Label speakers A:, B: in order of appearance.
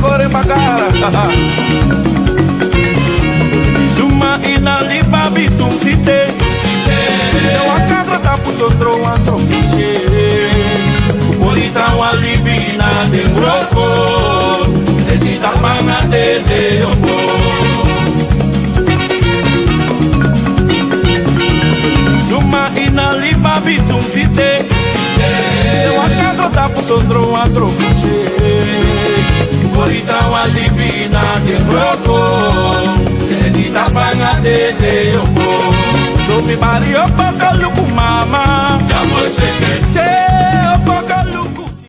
A: Corre magara Zuma ina liba bitum site Te wakadra tapu sondro antro kiche Kupolita walibina de groko De tita manga de yombo Zuma ina liba bitum site Te wakadra tapu sondro antro kiche Ahorita walibina de roco Edita panga de yombo So mi barrio pa kaluku mama Ya voy se que